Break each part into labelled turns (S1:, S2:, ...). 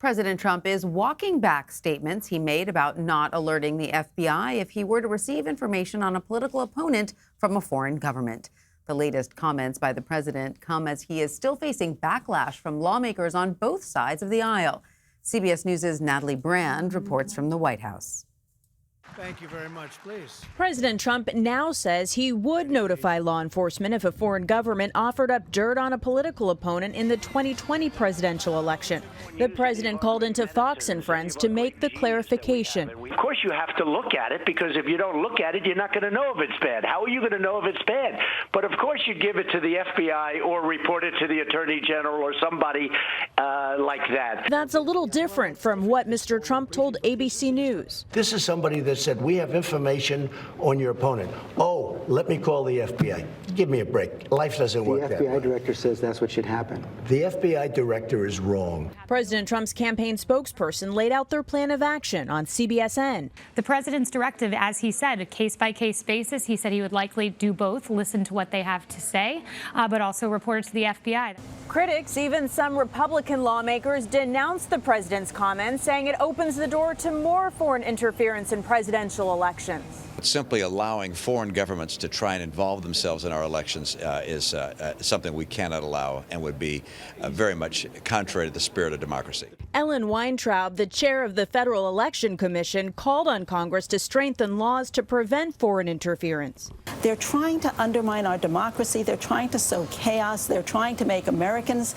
S1: President Trump is walking back statements he made about not alerting the FBI if he were to receive information on a political opponent from a foreign government. The latest comments by the president come as he is still facing backlash from lawmakers on both sides of the aisle. CBS News' Natalie Brand reports from the White House.
S2: Thank you very much, please.
S3: President Trump now says he would notify law enforcement if a foreign government offered up dirt on a political opponent in the 2020 presidential election. The president called into Fox and Friends to make the clarification.
S4: Of course you have to look at it, because if you don't look at it, you're not going to know if it's bad. How are you going to know if it's bad? But of course you give it to the FBI or report it to the Attorney General or somebody like that.
S3: That's a little different from what Mr. Trump told ABC News.
S2: This is somebody that said, we have information on your opponent. Oh, let me call the FBI. Give me a break. Life doesn't work that way.
S5: The FBI director says that's what should happen.
S2: The FBI director is wrong.
S3: President Trump's campaign spokesperson laid out their plan of action on CBSN.
S6: The president's directive, as he said, a case-by-case basis. He said he would likely do both, listen to what they have to say, but also report it to the FBI.
S3: Critics, even some Republican lawmakers, denounced the president's comments, saying it opens the door to more foreign interference in presidential elections.
S7: Simply allowing foreign governments to try and involve themselves in our elections is something we cannot allow, and would be very much contrary to the spirit of democracy.
S3: Ellen Weintraub, the chair of the Federal Election Commission, called on Congress to strengthen laws to prevent foreign interference.
S8: They're trying to undermine our democracy. They're trying to sow chaos. They're trying to make Americans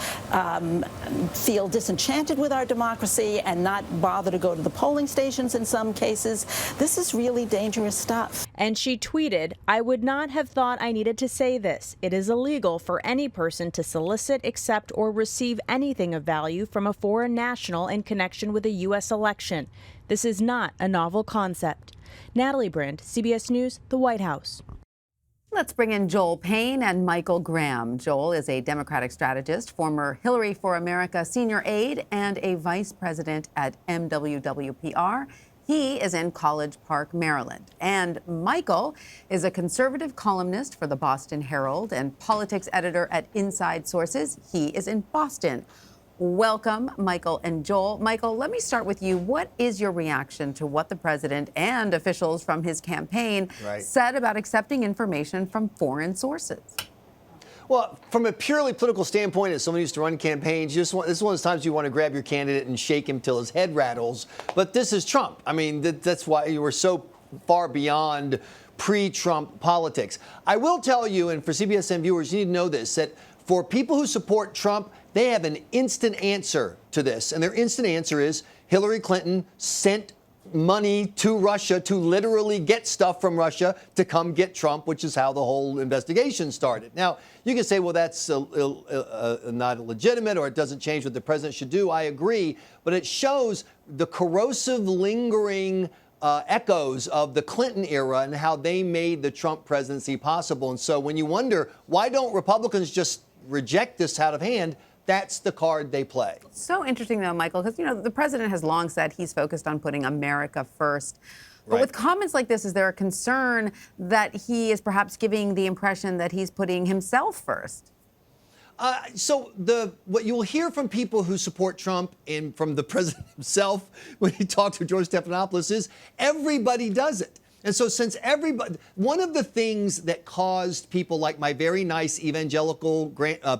S8: feel disenchanted with our democracy and not bother to go to the polling stations in some cases. This is really dangerous stuff.
S3: And she tweeted, "I would not have thought I needed to say this. It is illegal for any person to solicit, accept, or receive anything of value from a foreign national in connection with a U.S. election. This is not a novel concept." Natalie Brand, CBS News, the White House.
S1: Let's bring in Joel Payne and Michael Graham. Joel is a Democratic strategist, former Hillary for America senior aide, and a vice president at MWWPR. He is in College Park, Maryland. And Michael is a conservative columnist for the Boston Herald and politics editor at Inside Sources. He is in Boston. Welcome, Michael and Joel. Michael, let me start with you. What is your reaction to what the president and officials from his campaign said about accepting information from foreign sources?
S9: Well, from a purely political standpoint, as someone who used to run campaigns, this is one of those times you want to grab your candidate and shake him till his head rattles. But this is Trump. I mean, that's why you were so far beyond pre-Trump politics. I will tell you, and for CBSN viewers, you need to know this, that for people who support Trump, they have an instant answer to this. And their instant answer is Hillary Clinton sent money to Russia to literally get stuff from Russia to come get Trump, which is how the whole investigation started. Now, you can say, well, that's not legitimate, or it doesn't change what the president should do. I agree. But it shows the corrosive, lingering echoes of the Clinton era and how they made the Trump presidency possible. And so when you wonder, why don't Republicans just reject this out of hand? That's the card they play. So
S1: interesting, though, Michael, because, you know, the president has long said he's focused on putting America first. But with comments like this, is there a concern that he is perhaps giving the impression that he's putting himself first?
S9: So what you'll hear from people who support Trump and from the president himself when he talks to George Stephanopoulos is everybody does it. And so since everybody, one of the things that caused people like my very nice evangelical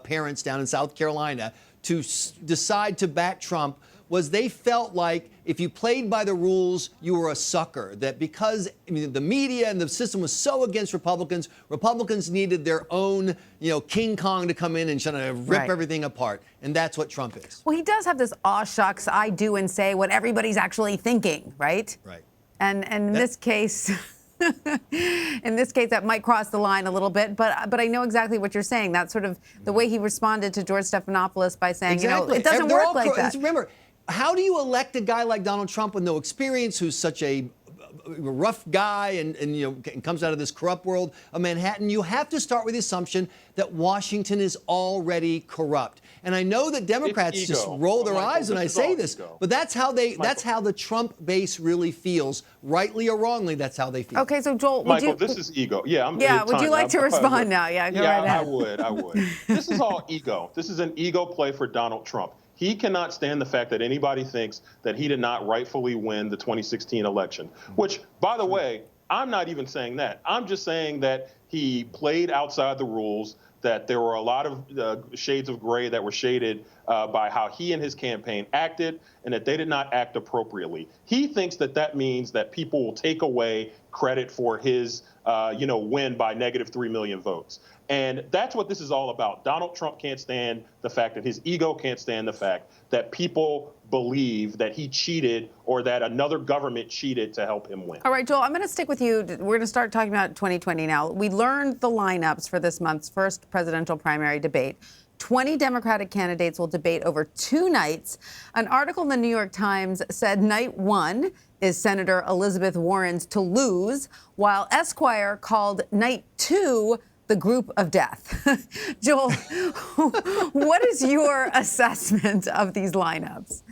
S9: parents down in South Carolina to decide to back Trump was they felt like if you played by the rules, you were a sucker. That because the media and the system was so against Republicans, Republicans needed their own, King Kong to come in and try to rip everything apart. And that's what Trump is.
S1: Well, he does have this aw shucks, I do and say what everybody's actually thinking, right?
S9: Right.
S1: And in this case, that might cross the line a little bit, but I know exactly what you're saying. That's sort of the way he responded to George Stephanopoulos by saying, it doesn't work like that.
S9: Remember, how do you elect a guy like Donald Trump with no experience, who's such a rough guy and comes out of this corrupt world of Manhattan? You have to start with the assumption that Washington is already corrupt. And I know that Democrats just roll their eyes when I say this, but that's how the Trump base really feels. Rightly or wrongly, that's how they feel.
S1: Okay, so Joel,
S10: Michael, this is ego. Yeah,
S1: would you like to respond now? Yeah, go right ahead.
S10: I would. This is all ego. This is an ego play for Donald Trump. He cannot stand the fact that anybody thinks that he did not rightfully win the 2016 election, which, by the way, I'm not even saying that. I'm just saying that he played outside the rules, that there were a lot of shades of gray that were shaded by how he and his campaign acted, and that they did not act appropriately. He thinks that that means that people will take away credit for his, win by -3 million votes. And that's what this is all about. Donald Trump can't stand the fact that his ego can't stand the fact that people believe that he cheated or that another government cheated to help him win.
S1: All right, Joel, I'm going to stick with you. We're going to start talking about 2020 now. We learned the lineups for this month's first presidential primary debate. 20 Democratic candidates will debate over 2 nights. An article in the New York Times said night 1 is Senator Elizabeth Warren's to lose, while Esquire called night 2 the group of death. Joel, what is your assessment of these lineups?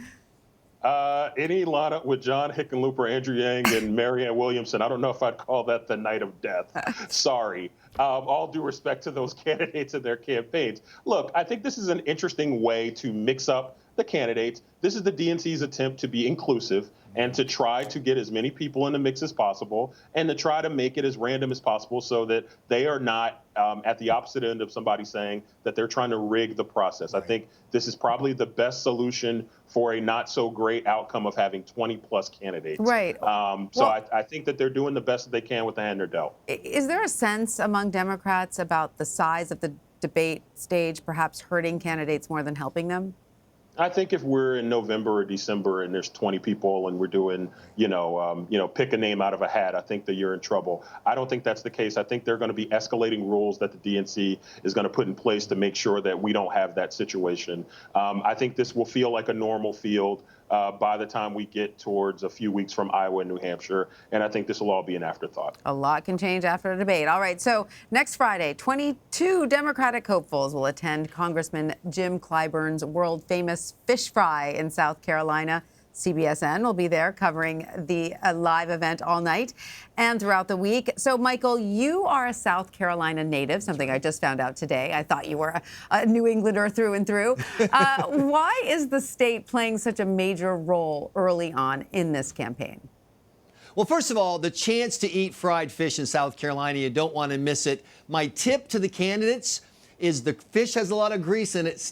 S10: Any lineup with John Hickenlooper, Andrew Yang, and Marianne Williamson, I don't know if I'd call that the night of death. Sorry. All due respect to those candidates and their campaigns. Look, I think this is an interesting way to mix up the candidates. This is the DNC's attempt to be inclusive and to try to get as many people in the mix as possible and to try to make it as random as possible so that they are not at the opposite end of somebody saying that they're trying to rig the process. Right. I think this is probably the best solution for a not so great outcome of having 20 plus candidates.
S1: Right.
S10: I think that they're doing the best that they can with the hand they're dealt.
S1: Is there a sense among Democrats about the size of the debate stage perhaps hurting candidates more than helping them?
S10: I think if we're in November or December and there's 20 people and we're doing, pick a name out of a hat, I think that you're in trouble. I don't think that's the case. I think there are going to be escalating rules that the DNC is going to put in place to make sure that we don't have that situation. I think this will feel like a normal field by the time we get towards a few weeks from Iowa and New Hampshire. And I think this will all be an afterthought.
S1: A lot can change after a debate. All right. So next Friday, 22 Democratic hopefuls will attend Congressman Jim Clyburn's world famous fish fry in South Carolina. CBSN will be there covering the live event all night and throughout the week. So, Michael, you are a South Carolina native, something I just found out today. I thought you were a New Englander through and through. Why is the state playing such a major role early on in this campaign?
S9: Well, first of all, the chance to eat fried fish in South Carolina, you don't want to miss it. My tip to the candidates is the fish has a lot of grease in it.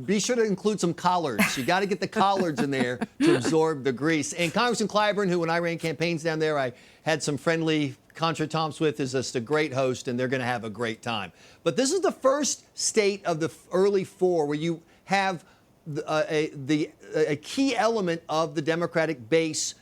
S9: Be sure to include some collards. You got to get the collards in there to absorb the grease. And Congressman Clyburn, who when I ran campaigns down there, I had some friendly contretemps with, is just a great host, and they're going to have a great time. But this is the first state of the early 4 where you have a key element of the Democratic base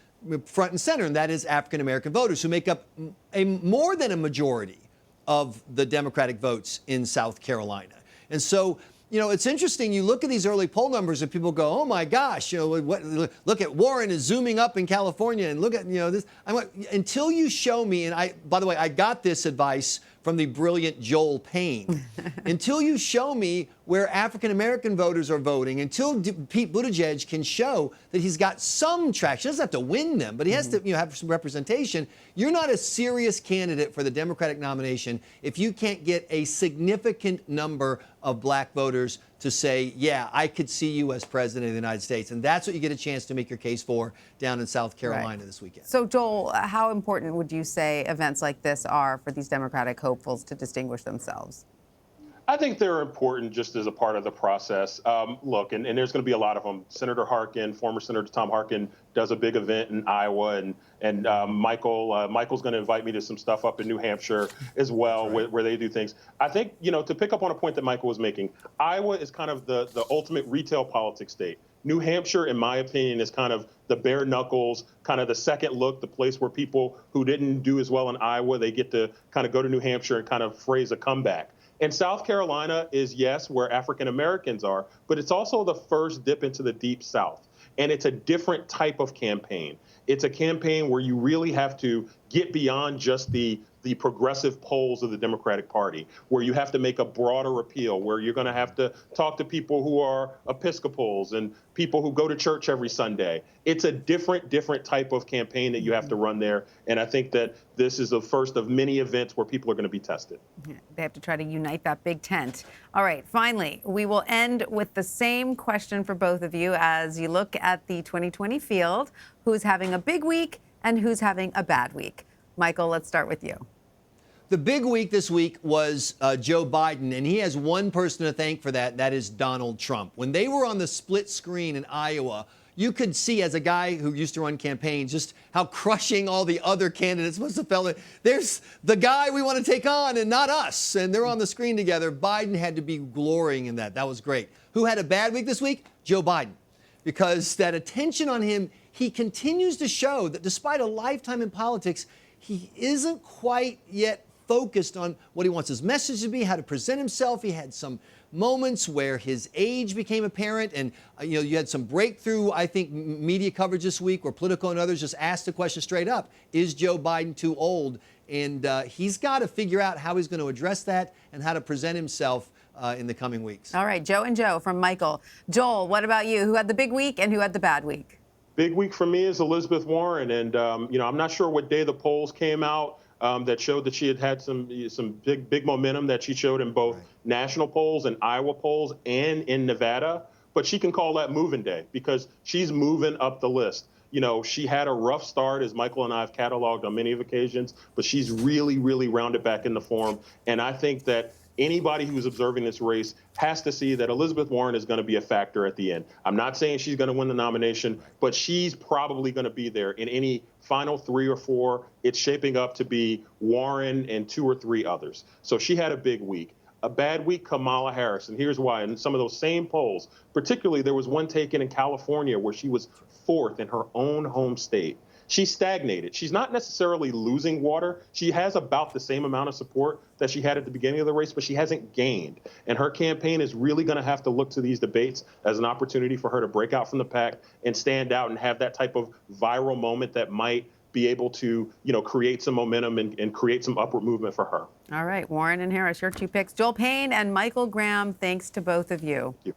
S9: front and center, and that is African-American voters who make up more than a majority of the Democratic votes in South Carolina. And so, it's interesting. You look at these early poll numbers and people go, oh, my gosh, look at Warren is zooming up in California and look at, this. Until you show me, and by the way, I got this advice from the brilliant Joel Payne. Until you show me where African-American voters are voting, until Pete Buttigieg can show that he's got some traction, he doesn't have to win them, but he has to have some representation, you're not a serious candidate for the Democratic nomination if you can't get a significant number of black voters to say, yeah, I could see you as president of the United States. And that's what you get a chance to make your case for down in South Carolina this weekend.
S1: So, Joel, how important would you say events like this are for these Democratic hopefuls to distinguish themselves?
S10: I think they're important just as a part of the process. Look, and there's going to be a lot of them. Senator Harkin, former Senator Tom Harkin, does a big event in Iowa, and Michael's going to invite me to some stuff up in New Hampshire as well, where they do things. I think, to pick up on a point that Michael was making, Iowa is kind of the ultimate retail politics state. New Hampshire, in my opinion, is kind of the bare knuckles, kind of the second look, the place where people who didn't do as well in Iowa, they get to kind of go to New Hampshire and kind of phrase a comeback. And South Carolina is, yes, where African Americans are, but it's also the first dip into the deep South. And it's a different type of campaign. It's a campaign where you really have to get beyond just the the progressive polls of the Democratic Party, where you have to make a broader appeal, where you're going to have to talk to people who are Episcopals and people who go to church every Sunday. It's a different type of campaign that you have to run there. And I think that this is the first of many events where people are going to be tested.
S1: They have to try to unite that big tent. All right, finally, we will end with the same question for both of you as you look at the 2020 field. Who's having a big week and who's having a bad week? Michael, let's start with you.
S9: The big week this week was Joe Biden, and he has one person to thank for that. That is Donald Trump. When they were on the split screen in Iowa, you could see, as a guy who used to run campaigns, just how crushing all the other candidates must have felt. There's the guy we want to take on and not us. And they're on the screen together. Biden had to be glorying in that. That was great. Who had a bad week this week? Joe Biden. Because that attention on him, he continues to show that despite a lifetime in politics, he isn't quite yet focused on what he wants his message to be, how to present himself. He had some moments where his age became apparent, and you had some breakthrough, I think, media coverage this week where Politico and others just asked the question straight up: is Joe Biden too old? And he's got to figure out how he's going to address that and how to present himself in the coming weeks.
S1: All right, Joe and Joe from Michael. Joel, what about you? Who had the big week and who had the bad week?
S10: Big week for me is Elizabeth Warren, and I'm not sure what day the polls came out that showed that she had some big momentum that she showed in both national polls and Iowa polls and in Nevada. But she can call that moving day because she's moving up the list. She had a rough start, as Michael and I have cataloged on many of occasions, but she's really rounded back into form. And I think that anybody who's observing this race has to see that Elizabeth Warren is going to be a factor at the end. I'm not saying she's going to win the nomination, but she's probably going to be there in any final 3 or 4. It's shaping up to be Warren and 2 or 3 others. So she had a big week. A bad week, Kamala Harris. And here's why. In some of those same polls, particularly there was one taken in California where she was 4th in her own home state. She stagnated. She's not necessarily losing water. She has about the same amount of support that she had at the beginning of the race, but she hasn't gained. And her campaign is really going to have to look to these debates as an opportunity for her to break out from the pack and stand out and have that type of viral moment that might be able to, create some momentum and create some upward movement for her.
S1: All right, Warren and Harris, your 2 picks. Joel Payne and Michael Graham, thanks to both of you.
S10: Thank you.